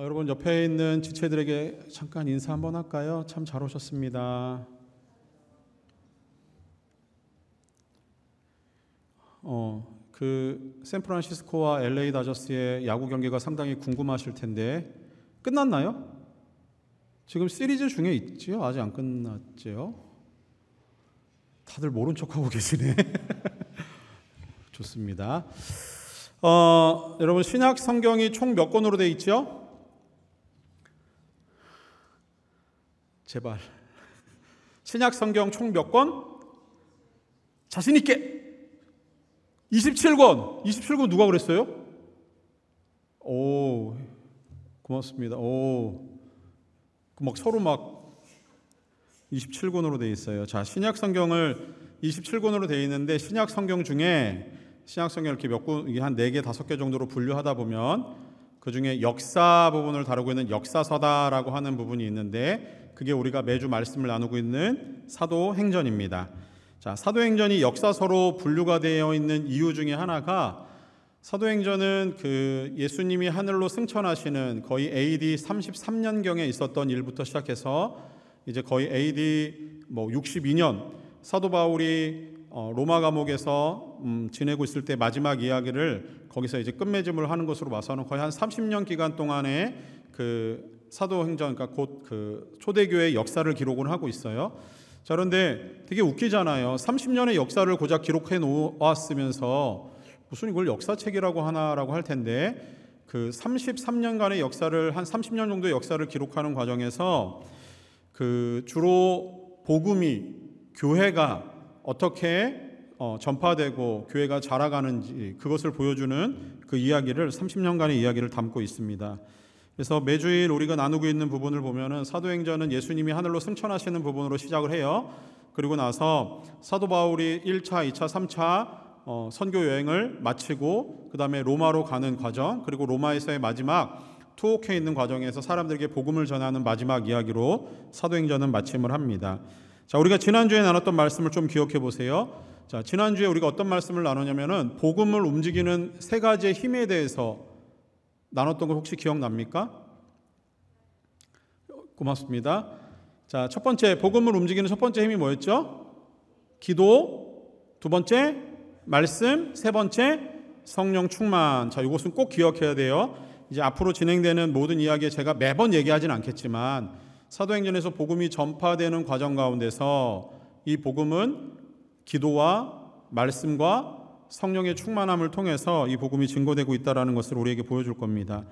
여러분 옆에 있는 지체들에게 잠깐 인사 한번 할까요? 참 잘 오셨습니다. 샌프란시스코와 LA 다저스의 야구 경기가 상당히 궁금하실 텐데 끝났나요? 지금 시리즈 중에 있지요? 아직 안 끝났지요? 다들 모른 척하고 계시네. 좋습니다. 여러분 신약 성경이 총 몇 권으로 되어 있죠? 제발. 신약 성경 총 몇 권? 자신 있게. 27권. 27권 누가 그랬어요? 오, 고맙습니다. 오, 막 서로 막 27권으로 되어 있어요. 자, 신약 성경을 27권으로 되어 있는데 신약 성경 중에 신약 성경 이렇게 몇 권, 이게 한 4개, 5개 정도로 분류하다 보면 그 중에 역사 부분을 다루고 있는 역사서다라고 하는 부분이 있는데 그게 우리가 매주 말씀을 나누고 있는 사도행전입니다. 자, 사도행전이 역사서로 분류가 되어 있는 이유 중에 하나가 사도행전은 그 예수님이 하늘로 승천하시는 거의 AD 33년경에 있었던 일부터 시작해서 이제 거의 AD 62년 사도 바울이 로마 감옥에서 지내고 있을 때 마지막 이야기를 거기서 이제 끝맺음을 하는 것으로 봐서는 거의 한 30년 기간 동안의 그 사도행전, 그러니까 곧 그 초대교회의 역사를 기록을 하고 있어요. 자, 그런데 되게 웃기잖아요. 30년의 역사를 고작 기록해 놓았으면서 무슨 이걸 역사책이라고 하나라고 할 텐데 그 33년간의 역사를 한 30년 정도의 역사를 기록하는 과정에서 그 주로 복음이 교회가 어떻게 전파되고 교회가 자라가는지 그것을 보여주는 그 이야기를 30년간의 이야기를 담고 있습니다. 그래서 매주일 우리가 나누고 있는 부분을 보면은 사도행전은 예수님이 하늘로 승천하시는 부분으로 시작을 해요. 그리고 나서 사도 바울이 1차, 2차, 3차 선교 여행을 마치고 그 다음에 로마로 가는 과정, 그리고 로마에서의 마지막 투옥해 있는 과정에서 사람들에게 복음을 전하는 마지막 이야기로 사도행전은 마침을 합니다. 자, 우리가 지난주에 나눴던 말씀을 좀 기억해 보세요. 자, 지난주에 우리가 어떤 말씀을 나누냐면은 복음을 움직이는 3가지의 힘에 대해서 나눴던 거 혹시 기억납니까? 고맙습니다. 자, 첫 번째 복음을 움직이는 첫 번째 힘이 뭐였죠? 기도, 두 번째 말씀, 세 번째 성령 충만. 자, 이것은 꼭 기억해야 돼요. 이제 앞으로 진행되는 모든 이야기에 제가 매번 얘기하진 않겠지만 사도행전에서 복음이 전파되는 과정 가운데서 이 복음은 기도와 말씀과 성령의 충만함을 통해서 이 복음이 증거되고 있다는 것을 우리에게 보여줄 겁니다.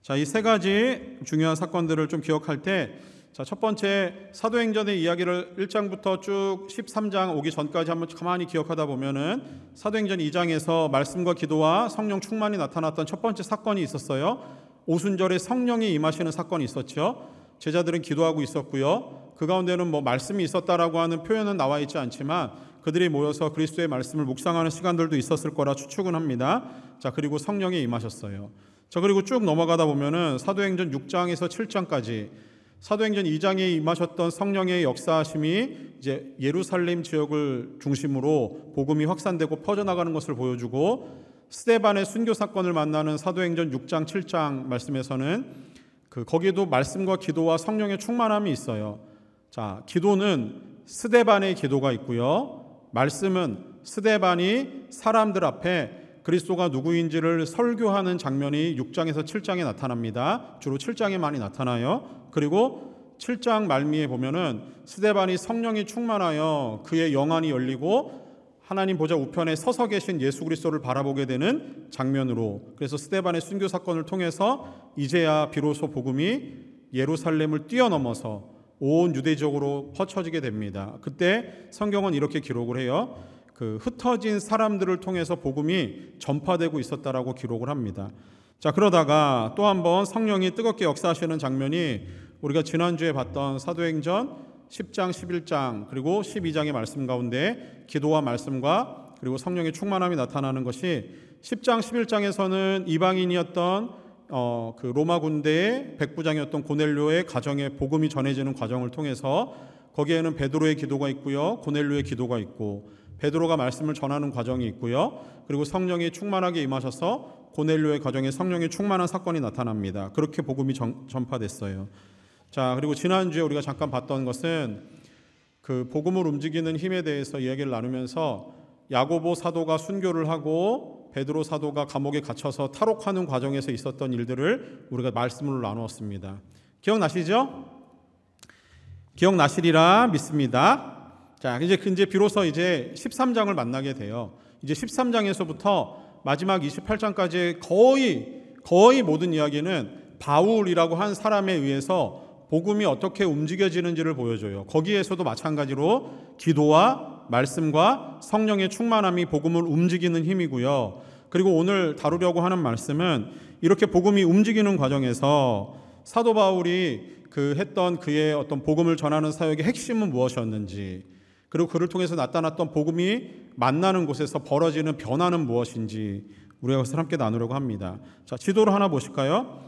자, 이 3가지 중요한 사건들을 좀 기억할 때, 자, 첫 번째 사도행전의 이야기를 1장부터 쭉 13장 오기 전까지 한번 가만히 기억하다 보면은 사도행전 2장에서 말씀과 기도와 성령 충만이 나타났던 첫 번째 사건이 있었어요. 오순절에 성령이 임하시는 사건이 있었죠. 제자들은 기도하고 있었고요. 그 가운데는 말씀이 있었다라고 하는 표현은 나와 있지 않지만 그들이 모여서 그리스도의 말씀을 묵상하는 시간들도 있었을 거라 추측은 합니다. 자, 그리고 성령이 임하셨어요. 자, 그리고 쭉 넘어가다 보면은 사도행전 6장에서 7장까지 사도행전 2장에 임하셨던 성령의 역사하심이 이제 예루살렘 지역을 중심으로 복음이 확산되고 퍼져나가는 것을 보여주고 스데반의 순교 사건을 만나는 사도행전 6장, 7장 말씀에서는 거기에도 말씀과 기도와 성령의 충만함이 있어요. 자, 기도는 스데반의 기도가 있고요. 말씀은 스데반이 사람들 앞에 그리스도가 누구인지를 설교하는 장면이 6장에서 7장에 나타납니다. 주로 7장에 많이 나타나요. 그리고 7장 말미에 보면은 스데반이 성령이 충만하여 그의 영안이 열리고 하나님 보좌 우편에 서서 계신 예수 그리스도를 바라보게 되는 장면으로, 그래서 스데반의 순교 사건을 통해서 이제야 비로소 복음이 예루살렘을 뛰어넘어서 온 유대 지역으로 퍼쳐지게 됩니다. 그때 성경은 이렇게 기록을 해요. 흩어진 사람들을 통해서 복음이 전파되고 있었다라고 기록을 합니다. 자, 그러다가 또 한 번 성령이 뜨겁게 역사하시는 장면이 우리가 지난주에 봤던 사도행전 10장, 11장 그리고 12장의 말씀 가운데 기도와 말씀과 그리고 성령의 충만함이 나타나는 것이 10장, 11장에서는 이방인이었던 그 로마 군대의 백부장이었던 고넬료의 가정에 복음이 전해지는 과정을 통해서 거기에는 베드로의 기도가 있고요, 고넬료의 기도가 있고 베드로가 말씀을 전하는 과정이 있고요, 그리고 성령이 충만하게 임하셔서 고넬료의 가정에 성령이 충만한 사건이 나타납니다. 그렇게 복음이 전파됐어요. 자, 그리고 지난주에 우리가 잠깐 봤던 것은 그 복음을 움직이는 힘에 대해서 이야기를 나누면서 야고보 사도가 순교를 하고 베드로 사도가 감옥에 갇혀서 탈옥하는 과정에서 있었던 일들을 우리가 말씀으로 나누었습니다. 기억나시죠? 기억나시리라 믿습니다. 자, 이제 비로소 이제 13장을 만나게 돼요. 이제 13장에서부터 마지막 28장까지의 거의 모든 이야기는 바울이라고 한 사람에 의해서 복음이 어떻게 움직여지는지를 보여줘요. 거기에서도 마찬가지로 기도와 말씀과 성령의 충만함이 복음을 움직이는 힘이고요. 그리고 오늘 다루려고 하는 말씀은 이렇게 복음이 움직이는 과정에서 사도 바울이 했던 그의 어떤 복음을 전하는 사역의 핵심은 무엇이었는지, 그리고 그를 통해서 나타났던 복음이 만나는 곳에서 벌어지는 변화는 무엇인지 우리가 그것을 함께 나누려고 합니다. 자, 지도를 하나 보실까요?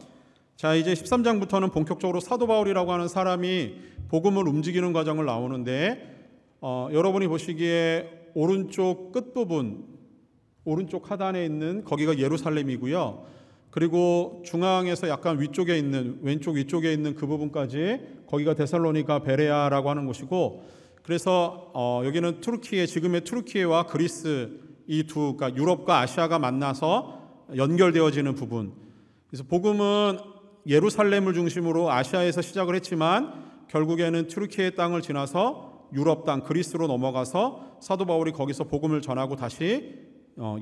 자, 이제 13장부터는 본격적으로 사도 바울이라고 하는 사람이 복음을 움직이는 과정을 나오는데 여러분이 보시기에 오른쪽 끝부분, 오른쪽 하단에 있는 거기가 예루살렘이고요. 그리고 중앙에서 약간 위쪽에 있는, 왼쪽 위쪽에 있는 그 부분까지 거기가 데살로니가 베레아라고 하는 곳이고, 그래서 여기는 투르키예, 지금의 투르키예와 그리스 그러니까 유럽과 아시아가 만나서 연결되어지는 부분. 그래서 복음은 예루살렘을 중심으로 아시아에서 시작을 했지만 결국에는 투르키예 땅을 지나서 유럽 땅 그리스로 넘어가서 사도 바울이 거기서 복음을 전하고 다시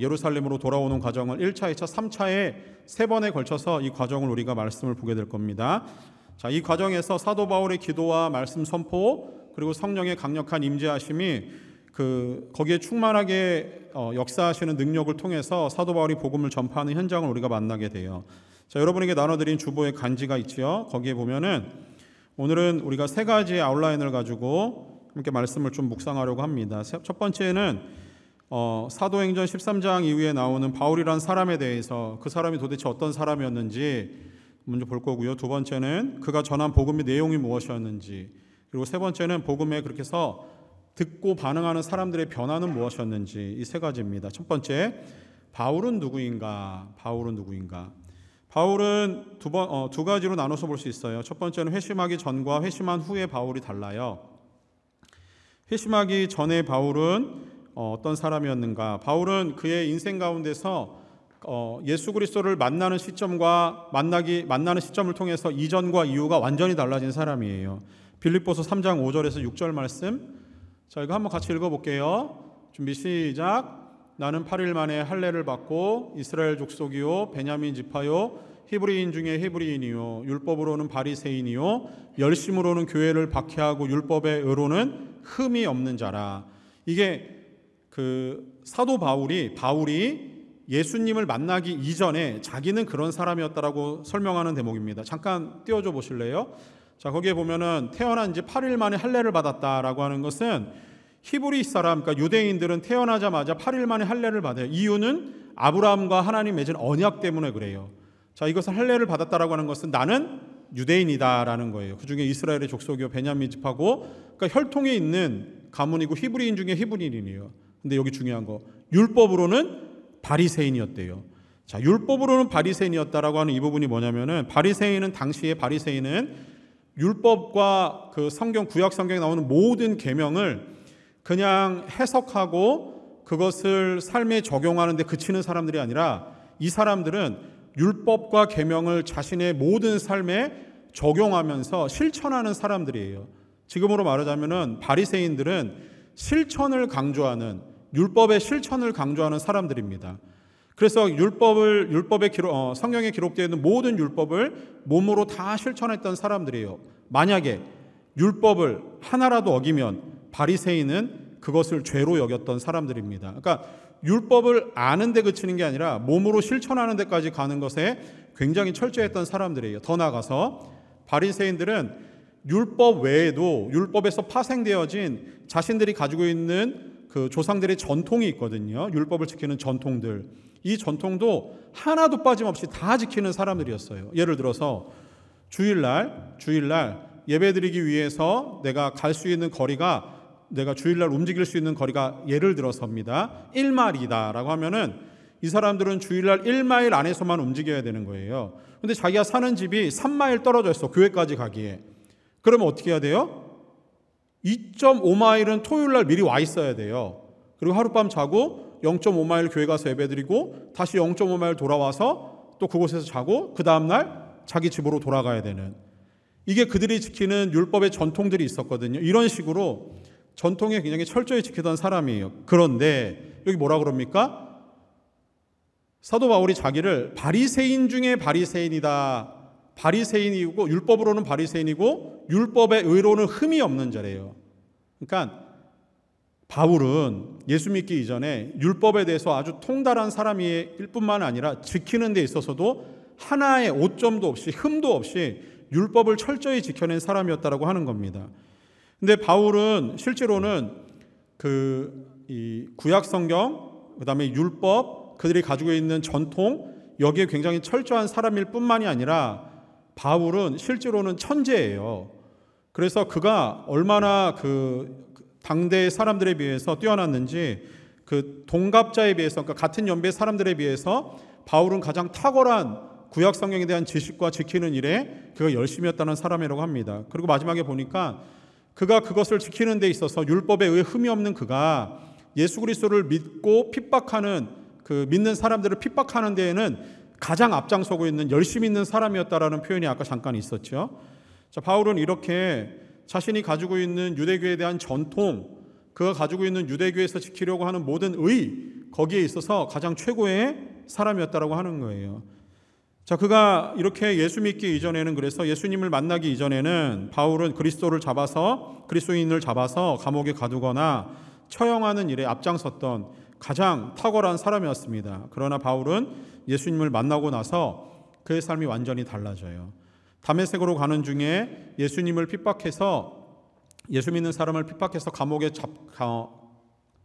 예루살렘으로 돌아오는 과정을 1차, 2차, 3차에 3번에 걸쳐서 이 과정을 우리가 말씀을 보게 될 겁니다. 자, 이 과정에서 사도 바울의 기도와 말씀 선포, 그리고 성령의 강력한 임재하심이 거기에 충만하게 역사하시는 능력을 통해서 사도 바울이 복음을 전파하는 현장을 우리가 만나게 돼요. 자, 여러분에게 나눠드린 주보의 간지가 있지요. 거기에 보면은 오늘은 우리가 3가지의 아웃라인을 가지고 함께 말씀을 좀 묵상하려고 합니다. 첫 번째는 사도행전 13장 이후에 나오는 바울이란 사람에 대해서 그 사람이 도대체 어떤 사람이었는지 먼저 볼 거고요. 두 번째는 그가 전한 복음의 내용이 무엇이었는지, 그리고 세 번째는 복음에 그렇게 해서 듣고 반응하는 사람들의 변화는 무엇이었는지, 이 3가지입니다. 첫 번째, 바울은 누구인가? 바울은 두 가지로 나눠서 볼 수 있어요. 첫 번째는 회심하기 전과 회심한 후의 바울이 달라요. 회심하기 전의 바울은 어떤 사람이었는가? 바울은 그의 인생 가운데서 예수 그리스도를 만나는 시점과 만나는 시점을 통해서 이전과 이후가 완전히 달라진 사람이에요. 빌립보서 3장 5절에서 6절 말씀, 자, 이거 한번 같이 읽어볼게요. 준비 시작. 나는 8일 만에 할례를 받고 이스라엘 족속이요 베냐민 지파요 히브리인 중에 히브리인이요 율법으로는 바리새인이요 열심으로는 교회를 박해하고 율법의 의로는 흠이 없는 자라. 이게 사도 바울이 예수님을 만나기 이전에 자기는 그런 사람이었다라고 설명하는 대목입니다. 잠깐 띄워줘 보실래요? 자, 거기에 보면은 태어난 지 8일 만에 할례를 받았다라고 하는 것은 히브리 사람, 그러니까 유대인들은 태어나자마자 8일 만에 할례를 받아요. 이유는 아브라함과 하나님 맺은 언약 때문에 그래요. 자, 이것을 할례를 받았다라고 하는 것은 나는 유대인이다라는 거예요. 그 중에 이스라엘의 족속이요 베냐민 지파고, 그러니까 혈통에 있는 가문이고 히브리인 중에 히브리인이에요. 근데 여기 중요한 거, 율법으로는 바리새인이었대요. 자, 율법으로는 바리새인이었다라고 하는 이 부분이 뭐냐면은 당시에 바리새인은 율법과 그 구약 성경에 나오는 모든 계명을 그냥 해석하고 그것을 삶에 적용하는 데 그치는 사람들이 아니라, 이 사람들은 율법과 계명을 자신의 모든 삶에 적용하면서 실천하는 사람들이에요. 지금으로 말하자면은 바리새인들은 실천을 강조하는, 율법의 실천을 강조하는 사람들입니다. 그래서 성경에 기록되어 있는 모든 율법을 몸으로 다 실천했던 사람들이에요. 만약에 율법을 하나라도 어기면 바리새인은 그것을 죄로 여겼던 사람들입니다. 그러니까 율법을 아는 데 그치는 게 아니라 몸으로 실천하는 데까지 가는 것에 굉장히 철저했던 사람들이에요. 더 나아가서 바리새인들은 율법 외에도 율법에서 파생되어진 자신들이 가지고 있는 그 조상들의 전통이 있거든요. 율법을 지키는 전통들. 이 전통도 하나도 빠짐없이 다 지키는 사람들이었어요. 예를 들어서 주일날 예배드리기 위해서 내가 주일날 움직일 수 있는 거리가 예를 들어서입니다. 1마리다라고 하면은 이 사람들은 주일날 1마일 안에서만 움직여야 되는 거예요. 근데 자기가 사는 집이 3마일 떨어져 있어, 교회까지 가기에. 그러면 어떻게 해야 돼요? 2.5마일은 토요일날 미리 와 있어야 돼요. 그리고 하룻밤 자고 0.5마일 교회 가서 예배드리고 다시 0.5마일 돌아와서 또 그곳에서 자고 그 다음날 자기 집으로 돌아가야 되는, 이게 그들이 지키는 율법의 전통들이 있었거든요. 이런 식으로 전통에 굉장히 철저히 지키던 사람이에요. 그런데 여기 뭐라 그럽니까? 사도 바울이 자기를 바리새인 중에 바리새인이다. 바리새인이고 율법으로는 바리새인이고 율법의 의로는 흠이 없는 자래요. 그러니까 바울은 예수 믿기 이전에 율법에 대해서 아주 통달한 사람일 뿐만 아니라 지키는 데 있어서도 하나의 오점도 없이 흠도 없이 율법을 철저히 지켜낸 사람이었다라고 하는 겁니다. 근데 바울은 실제로는 이 구약 성경, 그다음에 율법, 그들이 가지고 있는 전통, 여기에 굉장히 철저한 사람일 뿐만이 아니라 바울은 실제로는 천재예요. 그래서 그가 얼마나 당대 사람들에 비해서 뛰어났는지, 동갑자에 비해서, 그러니까 같은 연배 사람들에 비해서 바울은 가장 탁월한 구약 성경에 대한 지식과 지키는 일에 그가 열심히 했다는 사람이라고 합니다. 그리고 마지막에 보니까 그가 그것을 지키는 데 있어서 율법에 의해 흠이 없는 그가 예수 그리스도를 믿고 핍박하는, 믿는 사람들을 핍박하는 데에는 가장 앞장서고 있는 열심히 있는 사람이었다라는 표현이 아까 잠깐 있었죠. 자, 바울은 이렇게 자신이 가지고 있는 유대교에 대한 전통, 그가 가지고 있는 유대교에서 지키려고 하는 모든 거기에 있어서 가장 최고의 사람이었다라고 하는 거예요. 자, 그가 이렇게 예수 믿기 이전에는, 그래서 예수님을 만나기 이전에는 바울은 그리스도인을 잡아서 감옥에 가두거나 처형하는 일에 앞장섰던 가장 탁월한 사람이었습니다. 그러나 바울은 예수님을 만나고 나서 그의 삶이 완전히 달라져요. 다메섹으로 가는 중에 예수님을 핍박해서, 예수 믿는 사람을 핍박해서 감옥에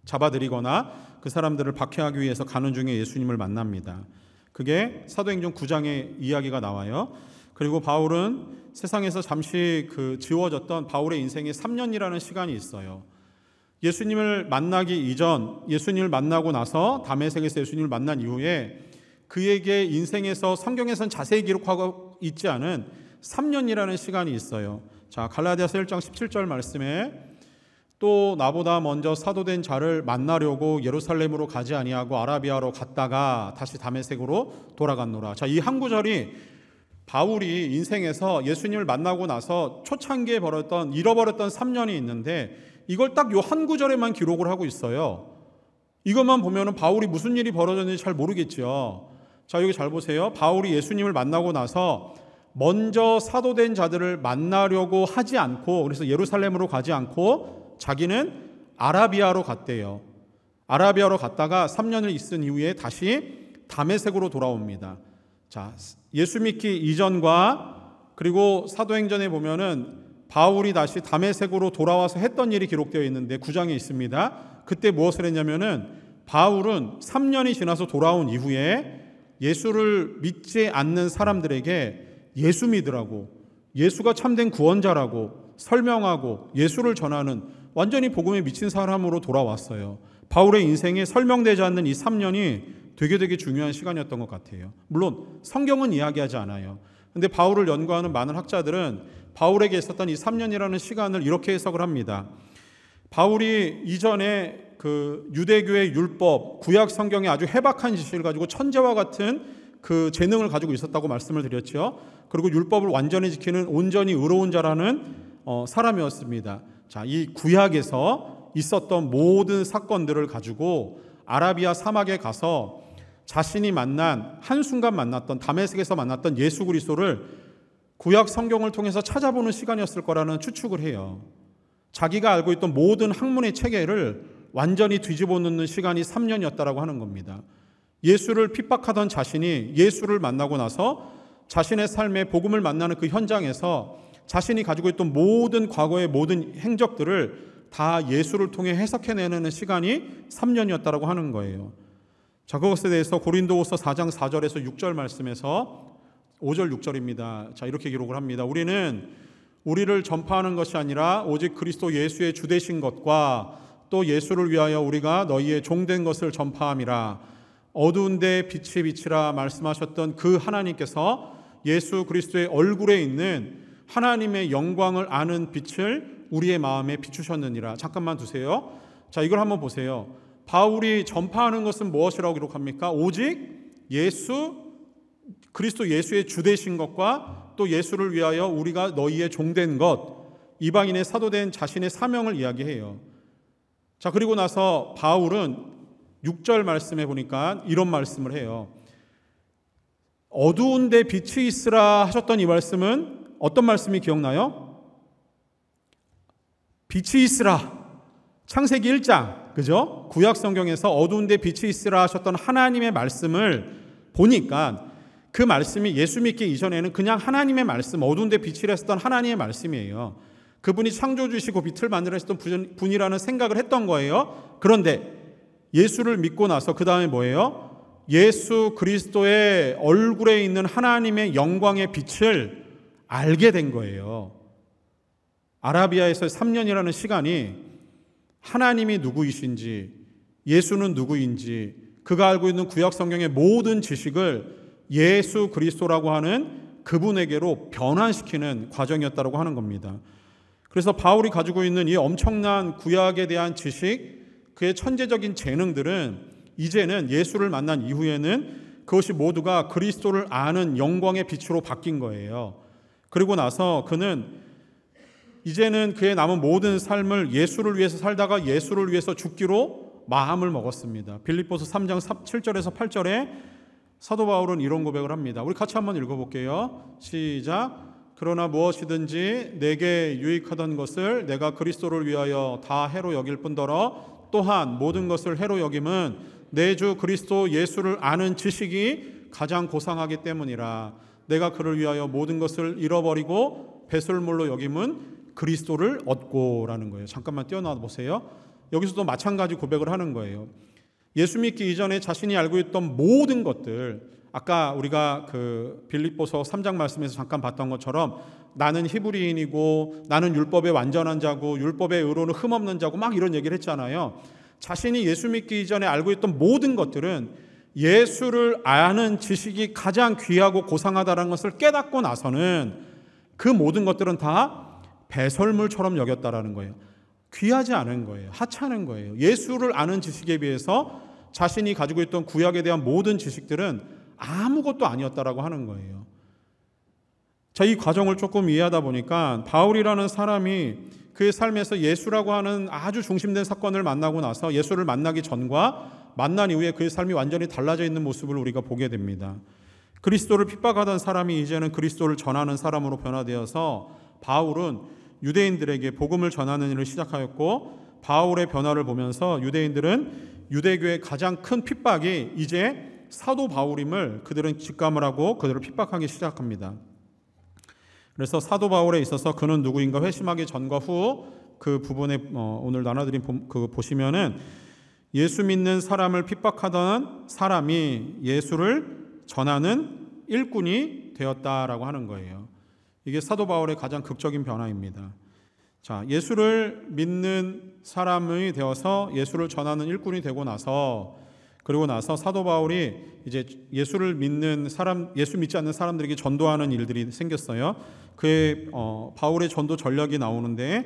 잡아들이거나 그 사람들을 박해하기 위해서 가는 중에 예수님을 만납니다. 그게 사도행전 9장의 이야기가 나와요. 그리고 바울은 세상에서 잠시 지워졌던 바울의 인생의 3년이라는 시간이 있어요. 예수님을 만나기 이전, 예수님을 만나고 나서 다메섹에서 예수님을 만난 이후에 그에게 인생에서 성경에선 자세히 기록하고 있지 않은 3년이라는 시간이 있어요. 자, 갈라디아서 1장 17절 말씀에 또 나보다 먼저 사도된 자를 만나려고 예루살렘으로 가지 아니하고 아라비아로 갔다가 다시 다메섹으로 돌아갔노라. 자, 이 한 구절이 바울이 인생에서 예수님을 만나고 나서 초창기에 잃어버렸던 3년이 있는데 이걸 딱 요 한 구절에만 기록을 하고 있어요. 이것만 보면은 바울이 무슨 일이 벌어졌는지 잘 모르겠죠. 자, 여기 잘 보세요. 바울이 예수님을 만나고 나서 먼저 사도된 자들을 만나려고 하지 않고, 그래서 예루살렘으로 가지 않고 자기는 아라비아로 갔대요. 아라비아로 갔다가 3년을 있은 이후에 다시 다메섹으로 돌아옵니다. 자, 예수 믿기 이전과 그리고 사도행전에 보면은 바울이 다시 다메섹으로 돌아와서 했던 일이 기록되어 있는데 9장에 있습니다. 그때 무엇을 했냐면은 바울은 3년이 지나서 돌아온 이후에 예수를 믿지 않는 사람들에게 예수 믿으라고, 예수가 참된 구원자라고 설명하고 예수를 전하는 완전히 복음에 미친 사람으로 돌아왔어요. 바울의 인생에 설명되지 않는 이 3년이 되게 중요한 시간이었던 것 같아요. 물론 성경은 이야기하지 않아요. 근데 바울을 연구하는 많은 학자들은 바울에게 있었던 이 3년이라는 시간을 이렇게 해석을 합니다. 바울이 이전에 유대교의 율법, 구약 성경의 아주 해박한 지식을 가지고 천재와 같은 재능을 가지고 있었다고 말씀을 드렸죠. 그리고 율법을 완전히 지키는 온전히 의로운 자라는 사람이었습니다. 자, 이 구약에서 있었던 모든 사건들을 가지고 아라비아 사막에 가서 자신이 한순간 만났던, 다메섹에서 만났던 예수 그리스도를 구약 성경을 통해서 찾아보는 시간이었을 거라는 추측을 해요. 자기가 알고 있던 모든 학문의 체계를 완전히 뒤집어 놓는 시간이 3년이었다라고 하는 겁니다. 예수를 핍박하던 자신이 예수를 만나고 나서 자신의 삶의 복음을 만나는 그 현장에서 자신이 가지고 있던 모든 과거의 모든 행적들을 다 예수를 통해 해석해내는 시간이 3년이었다라고 하는 거예요. 자, 그것에 대해서 고린도후서 4장 4절에서 6절 말씀에서 5절 6절입니다. 자, 이렇게 기록을 합니다. 우리는 우리를 전파하는 것이 아니라 오직 그리스도 예수의 주 되신 것과 또 예수를 위하여 우리가 너희의 종된 것을 전파함이라. 어두운 데 빛이 비치라 말씀하셨던 그 하나님께서 예수 그리스도의 얼굴에 있는 하나님의 영광을 아는 빛을 우리의 마음에 비추셨느니라. 잠깐만 두세요. 자, 이걸 한번 보세요. 바울이 전파하는 것은 무엇이라고 기록합니까? 오직 그리스도 예수의 주되신 것과 또 예수를 위하여 우리가 너희의 종된 것, 이방인의 사도된 자신의 사명을 이야기해요. 자, 그리고 나서 바울은 6절 말씀해 보니까 이런 말씀을 해요. 어두운 데 빛이 있으라 하셨던 이 말씀은 어떤 말씀이 기억나요? 빛이 있으라. 창세기 1장, 그죠? 구약 성경에서 어두운 데 빛이 있으라 하셨던 하나님의 말씀을 보니까 그 말씀이 예수 믿기 이전에는 그냥 하나님의 말씀, 어두운 데 빛이라 했던 하나님의 말씀이에요. 그분이 창조주시고 빛을 만들었던 분이라는 생각을 했던 거예요. 그런데 예수를 믿고 나서 그 다음에 뭐예요? 예수 그리스도의 얼굴에 있는 하나님의 영광의 빛을 알게 된 거예요. 아라비아에서 3년이라는 시간이 하나님이 누구이신지, 예수는 누구인지, 그가 알고 있는 구약 성경의 모든 지식을 예수 그리스도라고 하는 그분에게로 변환시키는 과정이었다고 하는 겁니다. 그래서 바울이 가지고 있는 이 엄청난 구약에 대한 지식, 그의 천재적인 재능들은 이제는 예수를 만난 이후에는 그것이 모두가 그리스도를 아는 영광의 빛으로 바뀐 거예요. 그리고 나서 그는 이제는 그의 남은 모든 삶을 예수를 위해서 살다가 예수를 위해서 죽기로 마음을 먹었습니다. 빌립보서 3장 7절에서 8절에 사도 바울은 이런 고백을 합니다. 우리 같이 한번 읽어볼게요. 시작. 그러나 무엇이든지 내게 유익하던 것을 내가 그리스도를 위하여 다 해로 여길 뿐더러 또한 모든 것을 해로 여김은 내 주 그리스도 예수를 아는 지식이 가장 고상하기 때문이라. 내가 그를 위하여 모든 것을 잃어버리고 배설물로 여김은 그리스도를 얻고라는 거예요. 잠깐만 띄어놔 보세요. 여기서도 마찬가지 고백을 하는 거예요. 예수 믿기 이전에 자신이 알고 있던 모든 것들, 아까 우리가 그 빌립보서 3장 말씀에서 잠깐 봤던 것처럼 나는 히브리인이고 나는 율법의 완전한 자고 율법의 의로는 흠없는 자고 막 이런 얘기를 했잖아요. 자신이 예수 믿기 이전에 알고 있던 모든 것들은 예수를 아는 지식이 가장 귀하고 고상하다는 것을 깨닫고 나서는 그 모든 것들은 다 배설물처럼 여겼다라는 거예요. 귀하지 않은 거예요. 하찮은 거예요. 예수를 아는 지식에 비해서 자신이 가지고 있던 구약에 대한 모든 지식들은 아무것도 아니었다라고 하는 거예요. 자, 이 과정을 조금 이해하다 보니까 바울이라는 사람이 그의 삶에서 예수라고 하는 아주 중심된 사건을 만나고 나서 예수를 만나기 전과 만난 이후에 그의 삶이 완전히 달라져 있는 모습을 우리가 보게 됩니다. 그리스도를 핍박하던 사람이 이제는 그리스도를 전하는 사람으로 변화되어서 바울은 유대인들에게 복음을 전하는 일을 시작하였고, 바울의 변화를 보면서 유대인들은 유대교의 가장 큰 핍박이 이제 사도 바울임을 그들은 직감을 하고 그들을 핍박하기 시작합니다. 그래서 사도 바울에 있어서 그는 누구인가 회심하기 전과 후 그 부분에 오늘 나눠드린 보시면은 예수 믿는 사람을 핍박하던 사람이 예수를 전하는 일꾼이 되었다라고 하는 거예요. 이게 사도 바울의 가장 극적인 변화입니다. 자, 예수를 믿는 사람이 되어서 예수를 전하는 일꾼이 되고 나서, 그리고 나서 사도 바울이 이제 예수를 믿는 사람, 예수 믿지 않는 사람들에게 전도하는 일들이 생겼어요. 그의 바울의 전도 전략이 나오는데,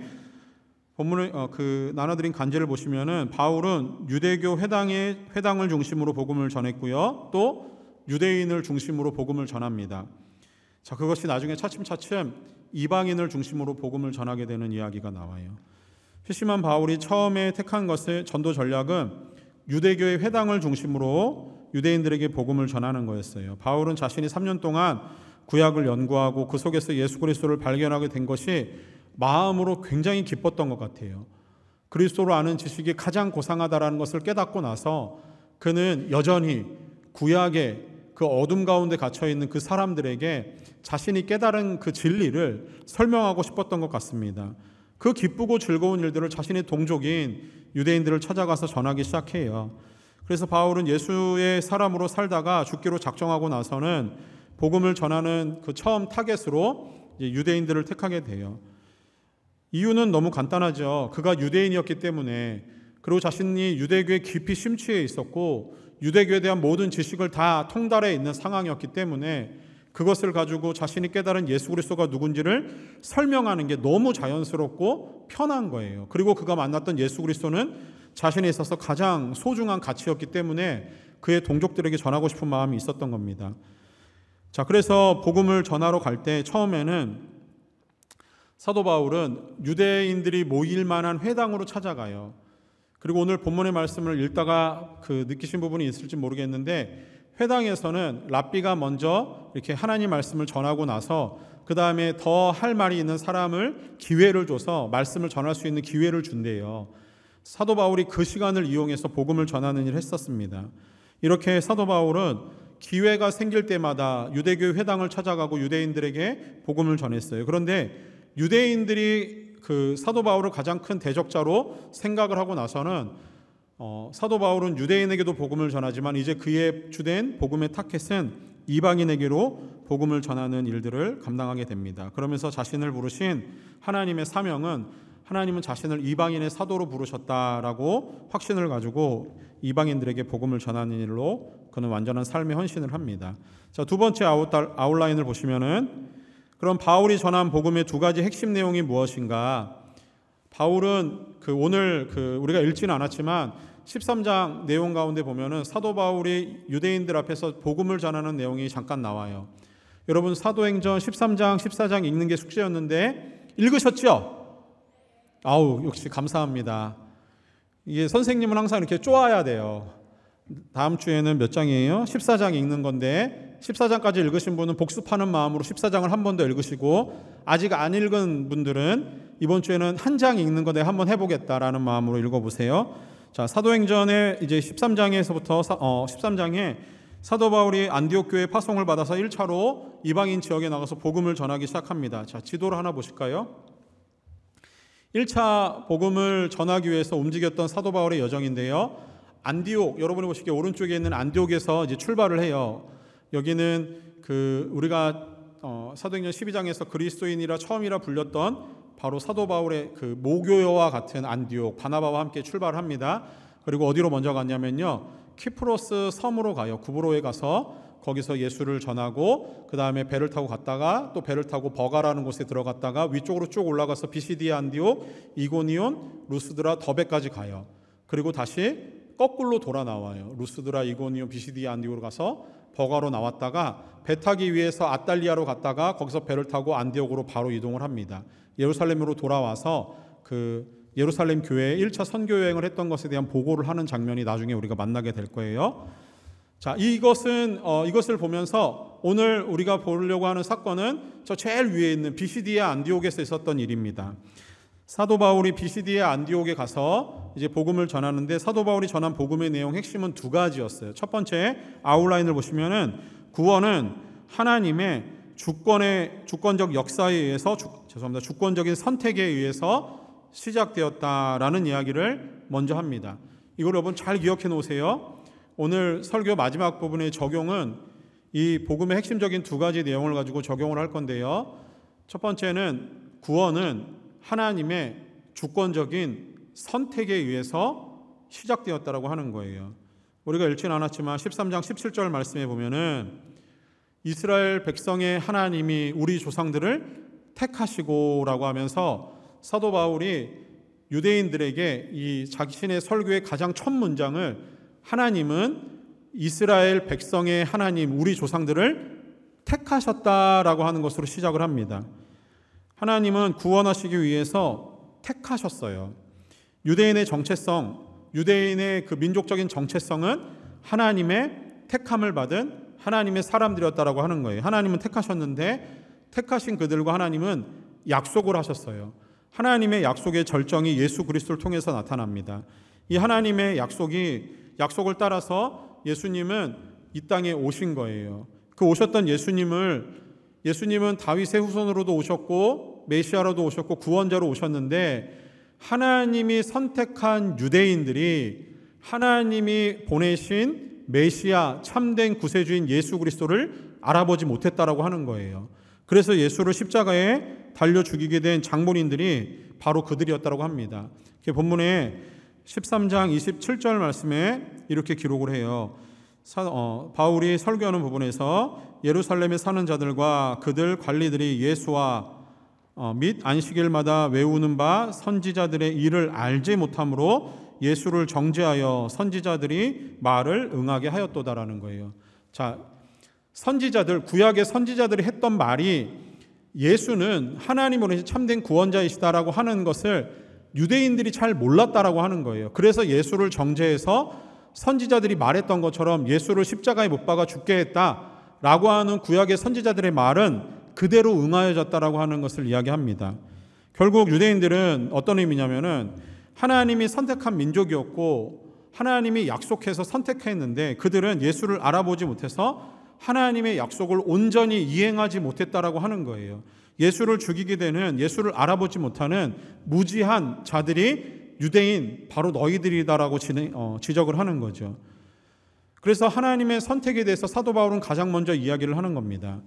본문을 그 나눠드린 간제를 보시면은 바울은 유대교 회당을 중심으로 복음을 전했고요, 또 유대인을 중심으로 복음을 전합니다. 자, 그것이 나중에 차츰차츰 이방인을 중심으로 복음을 전하게 되는 이야기가 나와요. 회심한 바울이 처음에 택한 것의 전도 전략은 유대교의 회당을 중심으로 유대인들에게 복음을 전하는 거였어요. 바울은 자신이 3년 동안 구약을 연구하고 그 속에서 예수 그리스도를 발견하게 된 것이 마음으로 굉장히 기뻤던 것 같아요. 그리스도를 아는 지식이 가장 고상하다라는 것을 깨닫고 나서 그는 여전히 구약의 그 어둠 가운데 갇혀있는 그 사람들에게 자신이 깨달은 그 진리를 설명하고 싶었던 것 같습니다. 그 기쁘고 즐거운 일들을 자신의 동족인 유대인들을 찾아가서 전하기 시작해요. 그래서 바울은 예수의 사람으로 살다가 죽기로 작정하고 나서는 복음을 전하는 그 처음 타겟으로 유대인들을 택하게 돼요. 이유는 너무 간단하죠. 그가 유대인이었기 때문에, 그리고 자신이 유대교에 깊이 심취해 있었고 유대교에 대한 모든 지식을 다 통달해 있는 상황이었기 때문에 그것을 가지고 자신이 깨달은 예수 그리스도가 누군지를 설명하는 게 너무 자연스럽고 편한 거예요. 그리고 그가 만났던 예수 그리스도는 자신에 있어서 가장 소중한 가치였기 때문에 그의 동족들에게 전하고 싶은 마음이 있었던 겁니다. 자, 그래서 복음을 전하러 갈 때 처음에는 사도 바울은 유대인들이 모일 만한 회당으로 찾아가요. 그리고 오늘 본문의 말씀을 읽다가 느끼신 부분이 있을지 모르겠는데, 회당에서는 랍비가 먼저 이렇게 하나님 말씀을 전하고 나서 그 다음에 더 할 말이 있는 사람을 기회를 줘서 말씀을 전할 수 있는 기회를 준대요. 사도 바울이 그 시간을 이용해서 복음을 전하는 일을 했었습니다. 이렇게 사도 바울은 기회가 생길 때마다 유대교 회당을 찾아가고 유대인들에게 복음을 전했어요. 그런데 유대인들이 사도 바울을 가장 큰 대적자로 생각을 하고 나서는 사도 바울은 유대인에게도 복음을 전하지만 이제 그의 주된 복음의 타켓은 이방인에게로 복음을 전하는 일들을 감당하게 됩니다. 그러면서 자신을 부르신 하나님의 사명은, 하나님은 자신을 이방인의 사도로 부르셨다라고 확신을 가지고 이방인들에게 복음을 전하는 일로 그는 완전한 삶의 헌신을 합니다. 자, 두 번째 아웃라인을 보시면은, 그럼 바울이 전한 복음의 두 가지 핵심 내용이 무엇인가? 바울은 오늘 우리가 읽지는 않았지만 13장 내용 가운데 보면은 사도 바울이 유대인들 앞에서 복음을 전하는 내용이 잠깐 나와요. 여러분, 사도행전 13장, 14장 읽는 게 숙제였는데 읽으셨죠? 아우, 역시 감사합니다. 이게 선생님은 항상 이렇게 쪼아야 돼요. 다음 주에는 몇 장이에요? 14장 읽는 건데 14장까지 읽으신 분은 복습하는 마음으로 14장을 한 번 더 읽으시고, 아직 안 읽은 분들은 이번 주에는 한 장 읽는 거 내가 한번 해보겠다라는 마음으로 읽어보세요. 자, 사도행전의 이제 13장에서부터 13장에 사도 바울이 안디옥 교회 파송을 받아서 1차로 이방인 지역에 나가서 복음을 전하기 시작합니다. 자, 지도를 하나 보실까요? 1차 복음을 전하기 위해서 움직였던 사도 바울의 여정인데요. 안디옥, 여러분이 보시기에 오른쪽에 있는 안디옥에서 이제 출발을 해요. 여기는 우리가 사도행전 12장에서 그리스도인이라 처음이라 불렸던 바로 사도 바울의 모교와 같은 안디옥, 바나바와 함께 출발합니다. 그리고 어디로 먼저 갔냐면요, 키프로스 섬으로 가요. 구브로에 가서 거기서 예수를 전하고, 그 다음에 배를 타고 갔다가 또 배를 타고 버가라는 곳에 들어갔다가 위쪽으로 쭉 올라가서 비시디아, 안디옥, 이고니온, 루스드라, 더베까지 가요. 그리고 다시 거꾸로 돌아 나와요. 루스드라, 이고니온, 비시디아, 안디옥으로 가서 버가로 나왔다가 배 타기 위해서 아달리아로 갔다가 거기서 배를 타고 안디옥으로 바로 이동을 합니다. 예루살렘으로 돌아와서 예루살렘 교회에 1차 선교 여행을 했던 것에 대한 보고를 하는 장면이 나중에 우리가 만나게 될 거예요. 자, 이것을 보면서 오늘 우리가 보려고 하는 사건은 저 제일 위에 있는 비시디아 안디옥에서 있었던 일입니다. 사도 바울이 비시디아 안디옥에 가서 이제 복음을 전하는데, 사도 바울이 전한 복음의 내용 핵심은 두 가지였어요. 첫 번째 아웃라인을 보시면은, 구원은 하나님의 주권적 역사에 의해서 주권적인 선택에 의해서 시작되었다라는 이야기를 먼저 합니다. 이걸 여러분 잘 기억해 놓으세요. 오늘 설교 마지막 부분의 적용은 이 복음의 핵심적인 두 가지 내용을 가지고 적용을 할 건데요. 첫 번째는 구원은 하나님의 주권적인 선택에 의해서 시작되었다라고 하는 거예요. 우리가 읽지는 않았지만 13장 17절 말씀에 보면은, 이스라엘 백성의 하나님이 우리 조상들을 택하시고라고 하면서 사도 바울이 유대인들에게 이 자신의 설교의 가장 첫 문장을, 하나님은 이스라엘 백성의 하나님, 우리 조상들을 택하셨다라고 하는 것으로 시작을 합니다. 하나님은 구원하시기 위해서 택하셨어요. 유대인의 정체성, 유대인의 민족적인 정체성은 하나님의 택함을 받은 하나님의 사람들이었다라고 하는 거예요. 하나님은 택하셨는데 택하신 그들과 하나님은 약속을 하셨어요. 하나님의 약속의 절정이 예수 그리스도를 통해서 나타납니다. 이 하나님의 약속을 따라서 예수님은 이 땅에 오신 거예요. 그 오셨던 예수님은 다윗의 후손으로도 오셨고 메시아로도 오셨고 구원자로 오셨는데, 하나님이 선택한 유대인들이 하나님이 보내신 메시아, 참된 구세주인 예수 그리스도를 알아보지 못했다라고 하는 거예요. 그래서 예수를 십자가에 달려 죽이게 된 장본인들이 바로 그들이었다고 합니다. 본문에 13장 27절 말씀에 이렇게 기록을 해요. 바울이 설교하는 부분에서 예루살렘에 사는 자들과 그들 관리들이 예수와 및 안식일마다 외우는 바 선지자들의 일을 알지 못함으로 예수를 정죄하여 선지자들이 말을 응하게 하였도다라는 거예요. 자, 선지자들, 구약의 선지자들이 했던 말이 예수는 하나님으로 참된 구원자이시다라고 하는 것을 유대인들이 잘 몰랐다라고 하는 거예요. 그래서 예수를 정죄해서 선지자들이 말했던 것처럼 예수를 십자가에 못 박아 죽게 했다라고 하는 구약의 선지자들의 말은 그대로 응하여졌다라고 하는 것을 이야기합니다. 결국 유대인들은 어떤 의미냐면은 하나님이 선택한 민족이었고 하나님이 약속해서 선택했는데 그들은 예수를 알아보지 못해서 하나님의 약속을 온전히 이행하지 못했다라고 하는 거예요. 예수를 죽이게 되는, 예수를 알아보지 못하는 무지한 자들이 유대인 바로 너희들이다라고 지적을 하는 거죠. 그래서 하나님의 선택에 대해서 사도 바울은 가장 먼저 이야기를 하는 겁니다.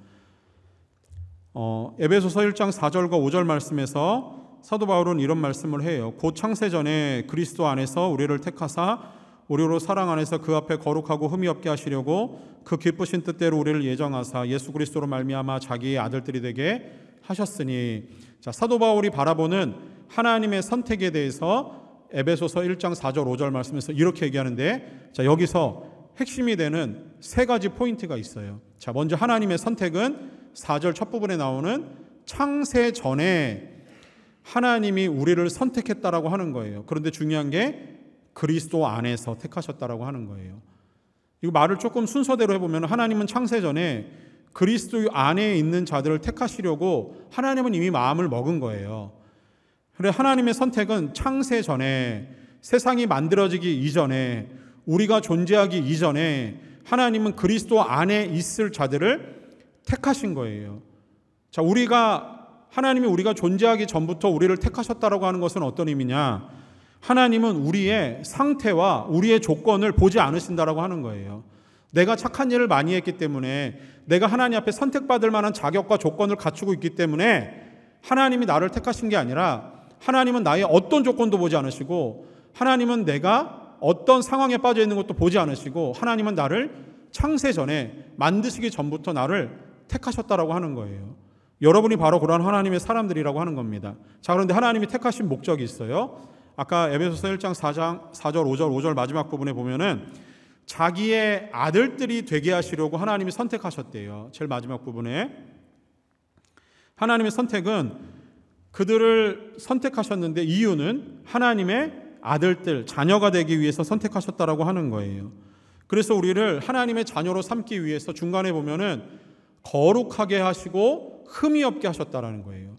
에베소서 1장 4절과 5절 말씀에서 사도 바울은 이런 말씀을 해요. 곧 창세전에 그리스도 안에서 우리를 택하사 우리로 사랑 안에서 그 앞에 거룩하고 흠이 없게 하시려고 그 기쁘신 뜻대로 우리를 예정하사 예수 그리스도로 말미암아 자기의 아들들이 되게 하셨으니. 자, 사도 바울이 바라보는 하나님의 선택에 대해서 에베소서 1장 4절 5절 말씀에서 이렇게 얘기하는데, 자, 여기서 핵심이 되는 세 가지 포인트가 있어요. 자, 먼저 하나님의 선택은 4절 첫 부분에 나오는 창세 전에 하나님이 우리를 선택했다라고 하는 거예요. 그런데 중요한 게 그리스도 안에서 택하셨다라고 하는 거예요. 이 말을 조금 순서대로 해보면 하나님은 창세 전에 그리스도 안에 있는 자들을 택하시려고 하나님은 이미 마음을 먹은 거예요. 그래, 하나님의 선택은 창세 전에, 세상이 만들어지기 이전에, 우리가 존재하기 이전에 하나님은 그리스도 안에 있을 자들을 택하신 거예요. 자, 하나님이 우리가 존재하기 전부터 우리를 택하셨다라고 하는 것은 어떤 의미냐? 하나님은 우리의 상태와 우리의 조건을 보지 않으신다라고 하는 거예요. 내가 착한 일을 많이 했기 때문에, 내가 하나님 앞에 선택받을 만한 자격과 조건을 갖추고 있기 때문에 하나님이 나를 택하신 게 아니라, 하나님은 나의 어떤 조건도 보지 않으시고, 하나님은 내가 어떤 상황에 빠져 있는 것도 보지 않으시고, 하나님은 나를 창세 전에, 만드시기 전부터 나를 택하셨다라고 하는 거예요. 여러분이 바로 그런 하나님의 사람들이라고 하는 겁니다. 자, 그런데 하나님이 택하신 목적이 있어요. 아까 에베소서 1장 4절 5절 마지막 부분에 보면은 자기의 아들들이 되게 하시려고 하나님이 선택하셨대요. 제일 마지막 부분에 하나님의 선택은 그들을 선택하셨는데 이유는 하나님의 아들들, 자녀가 되기 위해서 선택하셨다라고 하는 거예요. 그래서 우리를 하나님의 자녀로 삼기 위해서 중간에 보면은 거룩하게 하시고 흠이 없게 하셨다라는 거예요.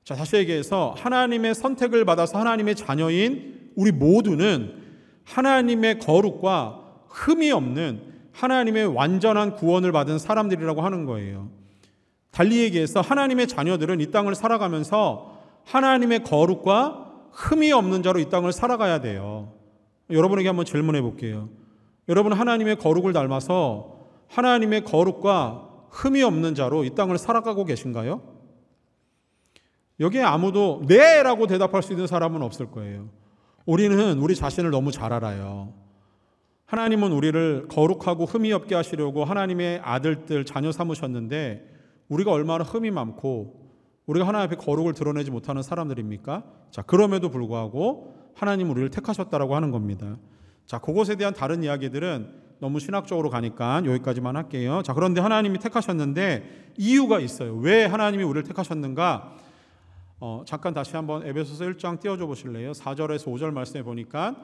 자, 다시 얘기해서 하나님의 선택을 받아서 하나님의 자녀인 우리 모두는 하나님의 거룩과 흠이 없는 하나님의 완전한 구원을 받은 사람들이라고 하는 거예요. 달리 얘기해서 하나님의 자녀들은 이 땅을 살아가면서 하나님의 거룩과 흠이 없는 자로 이 땅을 살아가야 돼요. 여러분에게 한번 질문해 볼게요. 여러분 하나님의 거룩을 닮아서 하나님의 거룩과 흠이 없는 자로 이 땅을 살아가고 계신가요? 여기에 아무도 네라고 대답할 수 있는 사람은 없을 거예요. 우리는 우리 자신을 너무 잘 알아요. 하나님은 우리를 거룩하고 흠이 없게 하시려고 하나님의 아들들, 자녀 삼으셨는데 우리가 얼마나 흠이 많고 우리가 하나님 앞에 거룩을 드러내지 못하는 사람들입니까? 자, 그럼에도 불구하고 하나님은 우리를 택하셨다라고 하는 겁니다. 자, 그것에 대한 다른 이야기들은 너무 신학적으로 가니까 여기까지만 할게요. 자, 그런데 하나님이 택하셨는데 이유가 있어요. 왜 하나님이 우리를 택하셨는가? 잠깐 다시 한번 에베소서 1장 띄워줘 보실래요? 4절에서 5절 말씀해 보니까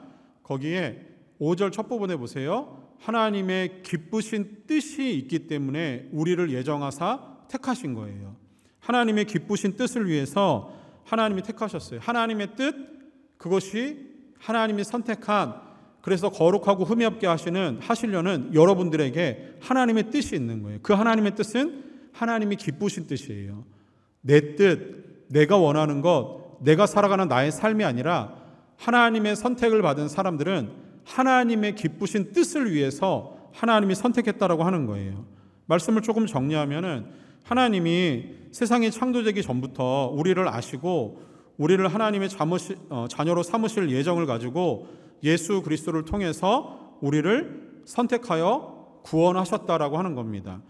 거기에 5절 첫 부분에 보세요. 하나님의 기쁘신 뜻이 있기 때문에 우리를 예정하사 택하신 거예요. 하나님의 기쁘신 뜻을 위해서 하나님이 택하셨어요. 하나님의 뜻, 그것이 하나님이 선택한, 그래서 거룩하고 흠이 없게 하시려는 여러분들에게 하나님의 뜻이 있는 거예요. 그 하나님의 뜻은 하나님이 기쁘신 뜻이에요. 내 뜻, 내가 원하는 것, 내가 살아가는 나의 삶이 아니라 하나님의 선택을 받은 사람들은 하나님의 기쁘신 뜻을 위해서 하나님이 선택했다라고 하는 거예요. 말씀을 조금 정리하면은 하나님이 세상이 창조되기 전부터 우리를 아시고 우리를 하나님의 자녀로 삼으실 예정을 가지고 예수 그리스도를 통해서 우리를 선택하여 구원하셨다라고 하는 겁니다.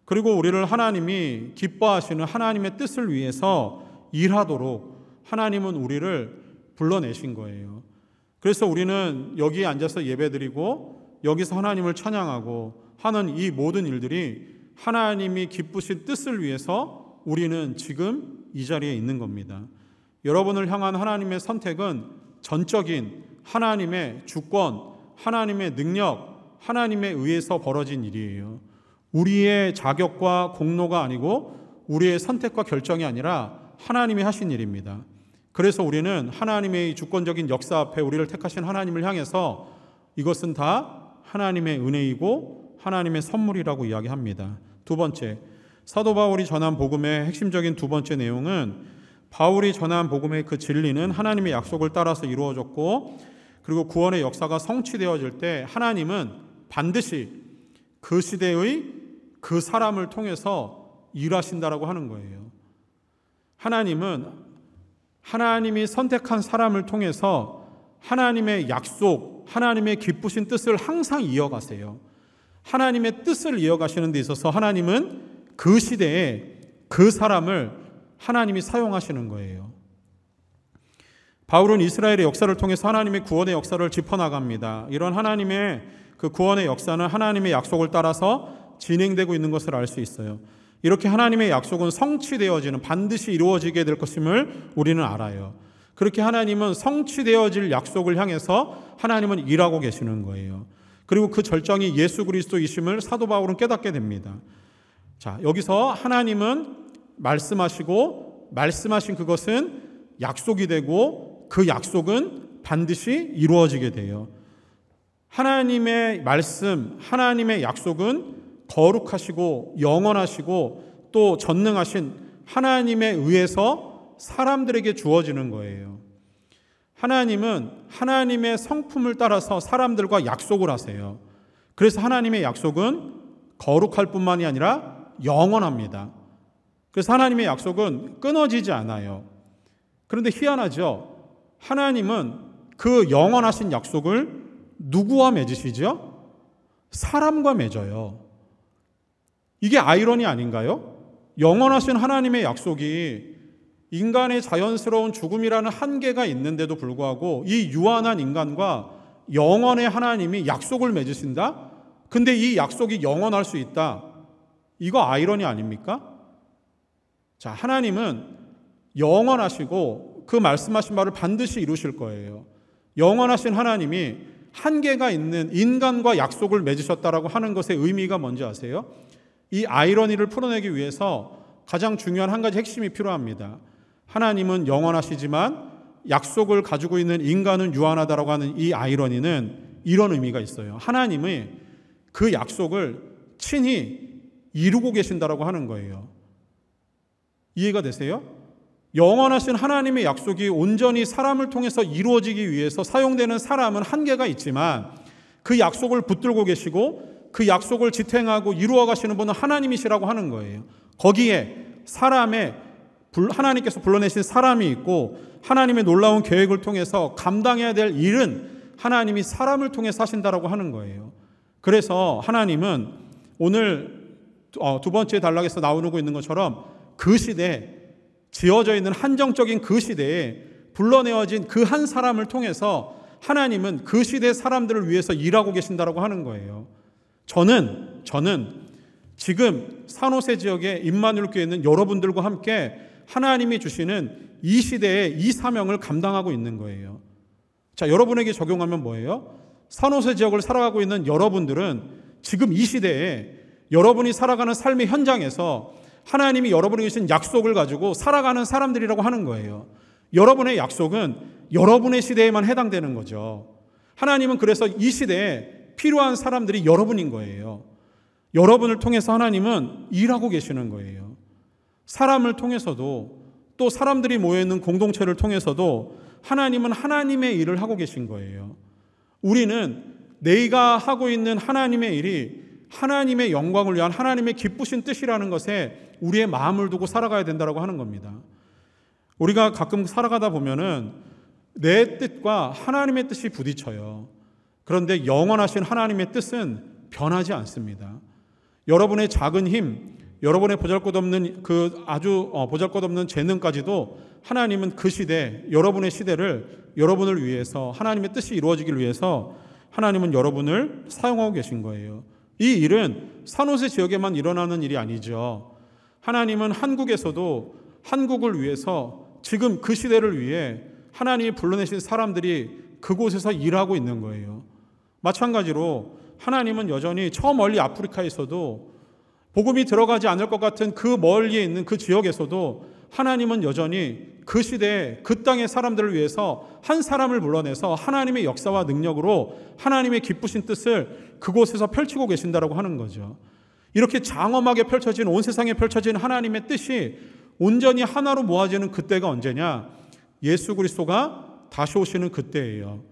그리고 우리를 하나님이 기뻐하시는 하나님의 뜻을 위해서 일하도록 하나님은 우리를 불러내신 거예요. 그래서 우리는 여기에 앉아서 예배드리고 여기서 하나님을 찬양하고 하는 이 모든 일들이 하나님이 기쁘신 뜻을 위해서 우리는 지금 이 자리에 있는 겁니다. 여러분을 향한 하나님의 선택은 전적인 하나님의 주권, 하나님의 능력, 하나님에 의해서 벌어진 일이에요. 우리의 자격과 공로가 아니고 우리의 선택과 결정이 아니라 하나님이 하신 일입니다. 그래서 우리는 하나님의 주권적인 역사 앞에 우리를 택하신 하나님을 향해서 이것은 다 하나님의 은혜이고 하나님의 선물이라고 이야기합니다. 두 번째, 사도 바울이 전한 복음의 핵심적인 두 번째 내용은 바울이 전한 복음의 그 진리는 하나님의 약속을 따라서 이루어졌고 그리고 구원의 역사가 성취되어질 때 하나님은 반드시 그 시대의 그 사람을 통해서 일하신다라고 하는 거예요. 하나님은 하나님이 선택한 사람을 통해서 하나님의 약속, 하나님의 기쁘신 뜻을 항상 이어가세요. 하나님의 뜻을 이어가시는 데 있어서 하나님은 그 시대에 그 사람을 하나님이 사용하시는 거예요. 바울은 이스라엘의 역사를 통해서 하나님의 구원의 역사를 짚어나갑니다. 이런 하나님의 그 구원의 역사는 하나님의 약속을 따라서 진행되고 있는 것을 알 수 있어요. 이렇게 하나님의 약속은 성취되어지는, 반드시 이루어지게 될 것임을 우리는 알아요. 그렇게 하나님은 성취되어질 약속을 향해서 하나님은 일하고 계시는 거예요. 그리고 그 절정이 예수 그리스도이심을 사도 바울은 깨닫게 됩니다. 자, 여기서 하나님은 말씀하시고 말씀하신 그것은 약속이 되고 그 약속은 반드시 이루어지게 돼요. 하나님의 말씀, 하나님의 약속은 거룩하시고 영원하시고 또 전능하신 하나님에 의해서 사람들에게 주어지는 거예요. 하나님은 하나님의 성품을 따라서 사람들과 약속을 하세요. 그래서 하나님의 약속은 거룩할 뿐만이 아니라 영원합니다. 그래서 하나님의 약속은 끊어지지 않아요. 그런데 희한하죠? 하나님은 그 영원하신 약속을 누구와 맺으시죠? 사람과 맺어요. 이게 아이러니 아닌가요? 영원하신 하나님의 약속이 인간의 자연스러운 죽음이라는 한계가 있는데도 불구하고 이 유한한 인간과 영원의 하나님이 약속을 맺으신다? 근데 이 약속이 영원할 수 있다. 이거 아이러니 아닙니까? 자, 하나님은 영원하시고 그 말씀하신 바를 반드시 이루실 거예요. 영원하신 하나님이 한계가 있는 인간과 약속을 맺으셨다라고 하는 것의 의미가 뭔지 아세요? 이 아이러니를 풀어내기 위해서 가장 중요한 한 가지 핵심이 필요합니다. 하나님은 영원하시지만 약속을 가지고 있는 인간은 유한하다라고 하는 이 아이러니는 이런 의미가 있어요. 하나님이 그 약속을 친히 이루고 계신다라고 하는 거예요. 이해가 되세요? 영원하신 하나님의 약속이 온전히 사람을 통해서 이루어지기 위해서 사용되는 사람은 한계가 있지만 그 약속을 붙들고 계시고 그 약속을 지탱하고 이루어 가시는 분은 하나님이시라고 하는 거예요. 거기에 하나님께서 불러내신 사람이 있고 하나님의 놀라운 계획을 통해서 감당해야 될 일은 하나님이 사람을 통해서 하신다라고 하는 거예요. 그래서 하나님은 오늘 두 번째 단락에서 나오고 있는 것처럼 그 시대에 지어져 있는 한정적인 그 시대에 불러내어진 그 한 사람을 통해서 하나님은 그 시대 사람들을 위해서 일하고 계신다라고 하는 거예요. 저는 지금 산호세 지역의 임마누엘 교회에 있는 여러분들과 함께 하나님이 주시는 이 시대의 이 사명을 감당하고 있는 거예요. 자, 여러분에게 적용하면 뭐예요? 산호세 지역을 살아가고 있는 여러분들은 지금 이 시대에 여러분이 살아가는 삶의 현장에서 하나님이 여러분에게 주신 약속을 가지고 살아가는 사람들이라고 하는 거예요. 여러분의 약속은 여러분의 시대에만 해당되는 거죠. 하나님은 그래서 이 시대에 필요한 사람들이 여러분인 거예요. 여러분을 통해서 하나님은 일하고 계시는 거예요. 사람을 통해서도 또 사람들이 모여있는 공동체를 통해서도 하나님은 하나님의 일을 하고 계신 거예요. 우리는 내가 하고 있는 하나님의 일이 하나님의 영광을 위한 하나님의 기쁘신 뜻이라는 것에 우리의 마음을 두고 살아가야 된다고 하는 겁니다. 우리가 가끔 살아가다 보면은 내 뜻과 하나님의 뜻이 부딪혀요. 그런데 영원하신 하나님의 뜻은 변하지 않습니다. 여러분의 작은 힘, 여러분의 보잘것없는 아주 보잘것없는 재능까지도 하나님은 그 시대, 여러분의 시대를 여러분을 위해서, 하나님의 뜻이 이루어지길 위해서 하나님은 여러분을 사용하고 계신 거예요. 이 일은 산호세 지역에만 일어나는 일이 아니죠. 하나님은 한국에서도 한국을 위해서 지금 그 시대를 위해 하나님이 불러내신 사람들이 그곳에서 일하고 있는 거예요. 마찬가지로 하나님은 여전히 저 멀리 아프리카에서도 복음이 들어가지 않을 것 같은 그 멀리에 있는 그 지역에서도 하나님은 여전히 그 시대에 그 땅의 사람들을 위해서 한 사람을 불러내서 하나님의 역사와 능력으로 하나님의 기쁘신 뜻을 그곳에서 펼치고 계신다라고 하는 거죠. 이렇게 장엄하게 펼쳐진, 온 세상에 펼쳐진 하나님의 뜻이 온전히 하나로 모아지는 그때가 언제냐? 예수 그리스도가 다시 오시는 그때예요.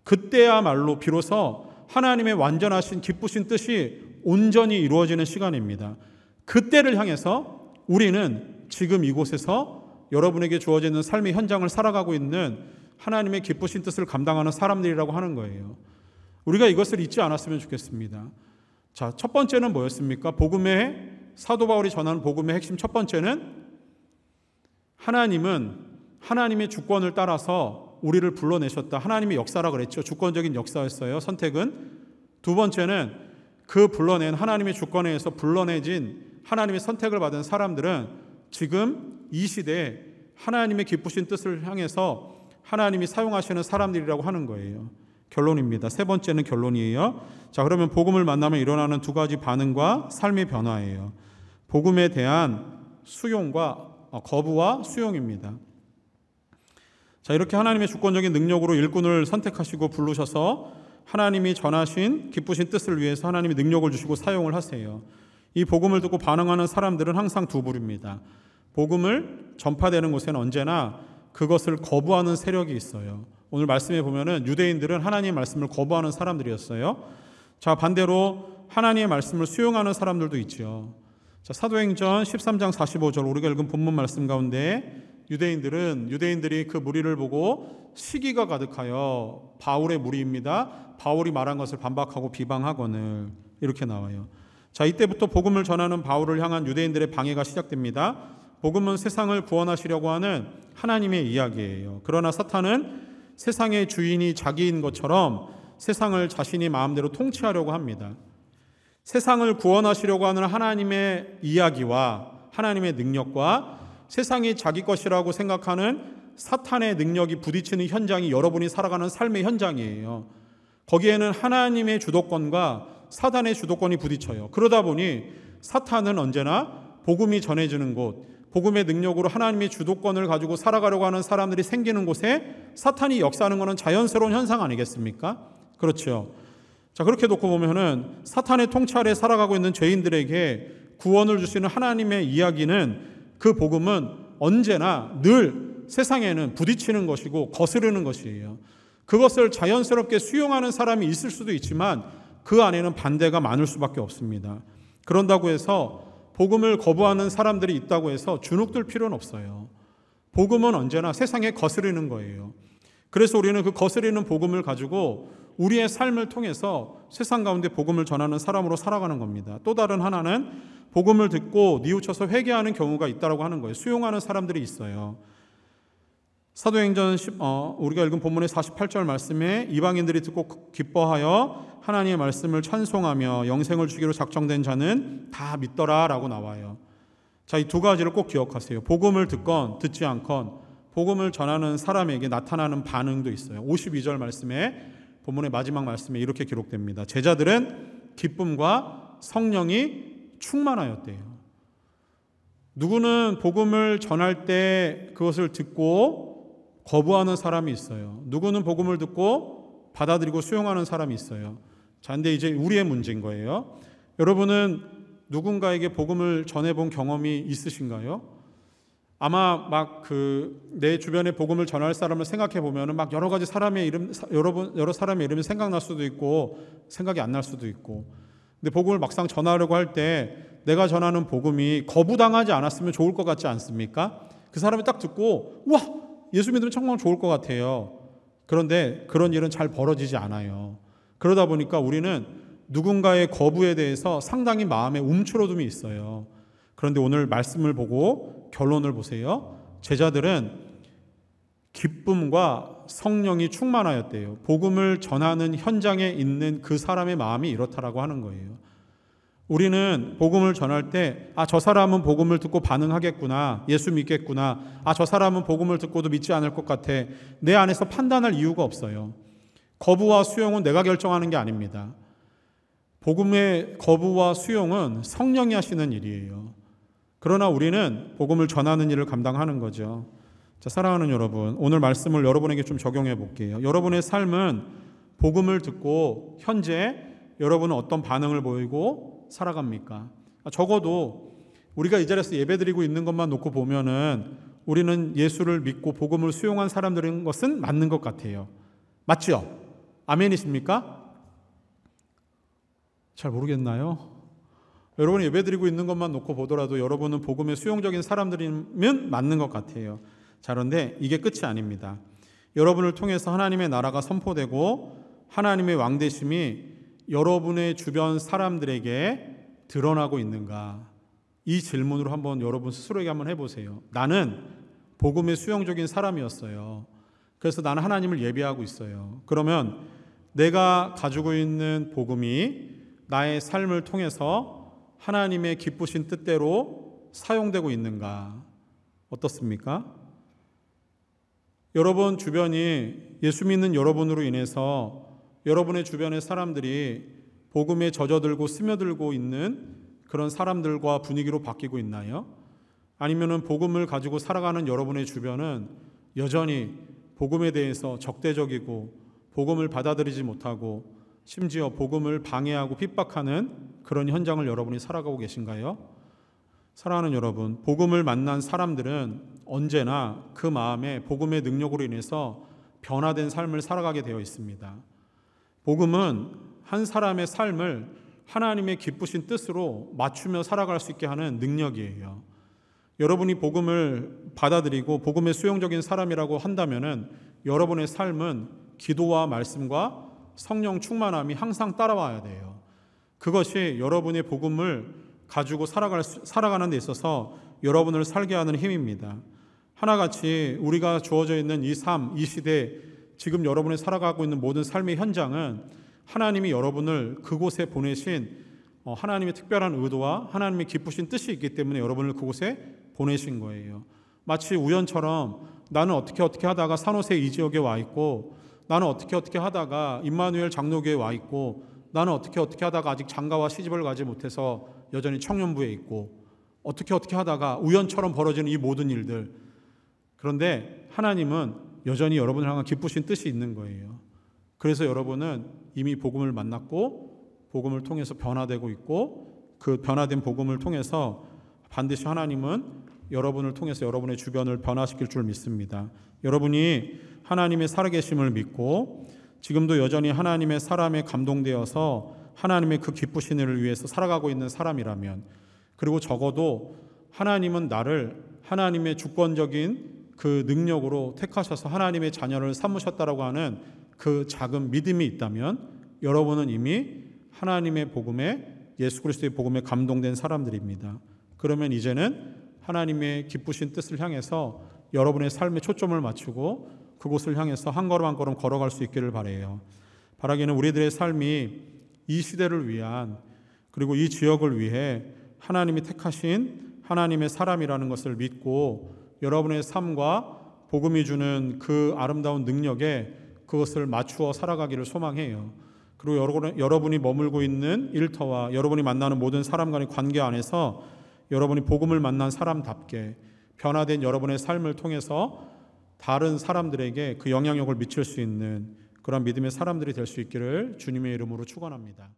그때야말로 비로소 하나님의 완전하신 기쁘신 뜻이 온전히 이루어지는 시간입니다. 그때를 향해서 우리는 지금 이곳에서 여러분에게 주어지는 삶의 현장을 살아가고 있는 하나님의 기쁘신 뜻을 감당하는 사람들이라고 하는 거예요. 우리가 이것을 잊지 않았으면 좋겠습니다. 자, 첫 번째는 뭐였습니까? 복음의, 사도 바울이 전하는 복음의 핵심 첫 번째는 하나님은 하나님의 주권을 따라서 우리를 불러내셨다. 하나님의 역사라 그랬죠. 주권적인 역사였어요. 선택은. 두 번째는 그 불러낸 하나님의 주권에 의해서 불러내진 하나님의 선택을 받은 사람들은 지금 이 시대에 하나님의 기쁘신 뜻을 향해서 하나님이 사용하시는 사람들이라고 하는 거예요. 결론입니다. 세 번째는 결론이에요. 자, 그러면 복음을 만나면 일어나는 두 가지 반응과 삶의 변화예요. 복음에 대한 수용과 거부와 수용입니다. 자, 이렇게 하나님의 주권적인 능력으로 일꾼을 선택하시고 부르셔서 하나님이 전하신 기쁘신 뜻을 위해서 하나님이 능력을 주시고 사용을 하세요. 이 복음을 듣고 반응하는 사람들은 항상 두 부류입니다. 복음을 전파되는 곳에는 언제나 그것을 거부하는 세력이 있어요. 오늘 말씀에 보면은 유대인들은 하나님의 말씀을 거부하는 사람들이었어요. 자, 반대로 하나님의 말씀을 수용하는 사람들도 있죠. 자, 사도행전 13장 45절 우리가 읽은 본문 말씀 가운데 유대인들이 그 무리를 보고 시기가 가득하여 바울의 무리입니다. 바울이 말한 것을 반박하고 비방하거늘 이렇게 나와요. 자, 이때부터 복음을 전하는 바울을 향한 유대인들의 방해가 시작됩니다. 복음은 세상을 구원하시려고 하는 하나님의 이야기예요. 그러나 사탄은 세상의 주인이 자기인 것처럼 세상을 자신이 마음대로 통치하려고 합니다. 세상을 구원하시려고 하는 하나님의 이야기와 하나님의 능력과 세상이 자기 것이라고 생각하는 사탄의 능력이 부딪히는 현장이 여러분이 살아가는 삶의 현장이에요. 거기에는 하나님의 주도권과 사탄의 주도권이 부딪혀요. 그러다 보니 사탄은 언제나 복음이 전해지는 곳, 복음의 능력으로 하나님의 주도권을 가지고 살아가려고 하는 사람들이 생기는 곳에 사탄이 역사하는 것은 자연스러운 현상 아니겠습니까? 그렇죠. 자, 그렇게 놓고 보면은 사탄의 통치 아래 살아가고 있는 죄인들에게 구원을 주시는 하나님의 이야기는 그 복음은 언제나 늘 세상에는 부딪히는 것이고 거스르는 것이에요. 그것을 자연스럽게 수용하는 사람이 있을 수도 있지만 그 안에는 반대가 많을 수밖에 없습니다. 그런다고 해서 복음을 거부하는 사람들이 있다고 해서 주눅들 필요는 없어요. 복음은 언제나 세상에 거스르는 거예요. 그래서 우리는 그 거스르는 복음을 가지고 우리의 삶을 통해서 세상 가운데 복음을 전하는 사람으로 살아가는 겁니다. 또 다른 하나는 복음을 듣고 뉘우쳐서 회개하는 경우가 있다고 하는 거예요. 수용하는 사람들이 있어요. 사도행전 우리가 읽은 본문의 48절 말씀에 이방인들이 듣고 기뻐하여 하나님의 말씀을 찬송하며 영생을 주기로 작정된 자는 다 믿더라라고 나와요. 자, 이 두 가지를 꼭 기억하세요. 복음을 듣건 듣지 않건 복음을 전하는 사람에게 나타나는 반응도 있어요. 52절 말씀에 본문의 마지막 말씀에 이렇게 기록됩니다. 제자들은 기쁨과 성령이 충만하였대요. 누구는 복음을 전할 때 그것을 듣고 거부하는 사람이 있어요. 누구는 복음을 듣고 받아들이고 수용하는 사람이 있어요. 자, 근데 이제 우리의 문제인 거예요. 여러분은 누군가에게 복음을 전해본 경험이 있으신가요? 아마 막 내 주변에 복음을 전할 사람을 생각해 보면은 막 여러 가지 사람의 이름, 여러 사람의 이름이 생각날 수도 있고 생각이 안 날 수도 있고. 근데 복음을 막상 전하려고 할 때 내가 전하는 복음이 거부당하지 않았으면 좋을 것 같지 않습니까? 그 사람이 딱 듣고 와, 예수 믿으면 정말 좋을 것 같아요. 그런데 그런 일은 잘 벌어지지 않아요. 그러다 보니까 우리는 누군가의 거부에 대해서 상당히 마음에 움츠러듦이 있어요. 그런데 오늘 말씀을 보고 결론을 보세요. 제자들은 기쁨과 성령이 충만하였대요. 복음을 전하는 현장에 있는 그 사람의 마음이 이렇다라고 하는 거예요. 우리는 복음을 전할 때 저 사람은 복음을 듣고 반응하겠구나, 예수 믿겠구나, 저 사람은 복음을 듣고도 믿지 않을 것 같아, 내 안에서 판단할 이유가 없어요. 거부와 수용은 내가 결정하는 게 아닙니다. 복음의 거부와 수용은 성령이 하시는 일이에요. 그러나 우리는 복음을 전하는 일을 감당하는 거죠. 자, 사랑하는 여러분, 오늘 말씀을 여러분에게 좀 적용해 볼게요. 여러분의 삶은 복음을 듣고 현재 여러분은 어떤 반응을 보이고 살아갑니까? 적어도 우리가 이 자리에서 예배드리고 있는 것만 놓고 보면은 우리는 예수를 믿고 복음을 수용한 사람들인 것은 맞는 것 같아요. 맞죠? 아멘이십니까? 잘 모르겠나요? 여러분이 예배드리고 있는 것만 놓고 보더라도 여러분은 복음의 수용적인 사람들이면 맞는 것 같아요. 자, 그런데 이게 끝이 아닙니다. 여러분을 통해서 하나님의 나라가 선포되고 하나님의 왕되심이 여러분의 주변 사람들에게 드러나고 있는가? 이 질문으로 한번 여러분 스스로에게 한번 해보세요. 나는 복음의 수용적인 사람이었어요. 그래서 나는 하나님을 예배하고 있어요. 그러면 내가 가지고 있는 복음이 나의 삶을 통해서 하나님의 기쁘신 뜻대로 사용되고 있는가? 어떻습니까? 여러분 주변이 예수 믿는 여러분으로 인해서 여러분의 주변의 사람들이 복음에 젖어들고 스며들고 있는 그런 사람들과 분위기로 바뀌고 있나요? 아니면은 복음을 가지고 살아가는 여러분의 주변은 여전히 복음에 대해서 적대적이고 복음을 받아들이지 못하고 심지어 복음을 방해하고 핍박하는 그런 현장을 여러분이 살아가고 계신가요? 사랑하는 여러분, 복음을 만난 사람들은 언제나 그 마음에 복음의 능력으로 인해서 변화된 삶을 살아가게 되어 있습니다. 복음은 한 사람의 삶을 하나님의 기쁘신 뜻으로 맞추며 살아갈 수 있게 하는 능력이에요. 여러분이 복음을 받아들이고 복음의 수용적인 사람이라고 한다면은 여러분의 삶은 기도와 말씀과 성령 충만함이 항상 따라와야 돼요. 그것이 여러분의 복음을 가지고 살아가는 데 있어서 여러분을 살게 하는 힘입니다. 하나같이 우리가 주어져 있는 이 삶, 이 시대, 지금 여러분이 살아가고 있는 모든 삶의 현장은 하나님이 여러분을 그곳에 보내신 하나님의 특별한 의도와 하나님의 기쁘신 뜻이 있기 때문에 여러분을 그곳에 보내신 거예요. 마치 우연처럼 나는 어떻게 하다가 산호세 이 지역에 와 있고, 나는 어떻게 하다가 임마누엘 장로교에 와 있고, 나는 어떻게 하다가 아직 장가와 시집을 가지 못해서 여전히 청년부에 있고, 어떻게 하다가 우연처럼 벌어지는 이 모든 일들. 그런데 하나님은 여전히 여러분을 향한 기쁘신 뜻이 있는 거예요. 그래서 여러분은 이미 복음을 만났고 복음을 통해서 변화되고 있고, 그 변화된 복음을 통해서 반드시 하나님은 여러분을 통해서 여러분의 주변을 변화시킬 줄 믿습니다. 여러분이 하나님의 살아계심을 믿고 지금도 여전히 하나님의 사람에 감동되어서 하나님의 그 기쁘신 일을 위해서 살아가고 있는 사람이라면, 그리고 적어도 하나님은 나를 하나님의 주권적인 그 능력으로 택하셔서 하나님의 자녀를 삼으셨다라고 하는 그 작은 믿음이 있다면 여러분은 이미 하나님의 복음에, 예수 그리스도의 복음에 감동된 사람들입니다. 그러면 이제는 하나님의 기쁘신 뜻을 향해서 여러분의 삶에 초점을 맞추고 그곳을 향해서 한 걸음 한 걸음 걸어갈 수 있기를 바라요. 바라기는 우리들의 삶이 이 시대를 위한, 그리고 이 지역을 위해 하나님이 택하신 하나님의 사람이라는 것을 믿고 여러분의 삶과 복음이 주는 그 아름다운 능력에 그것을 맞추어 살아가기를 소망해요. 그리고 여러분이 머물고 있는 일터와 여러분이 만나는 모든 사람 간의 관계 안에서 여러분이 복음을 만난 사람답게 변화된 여러분의 삶을 통해서 다른 사람들에게 그 영향력을 미칠 수 있는 그런 믿음의 사람들이 될 수 있기를 주님의 이름으로 축원합니다.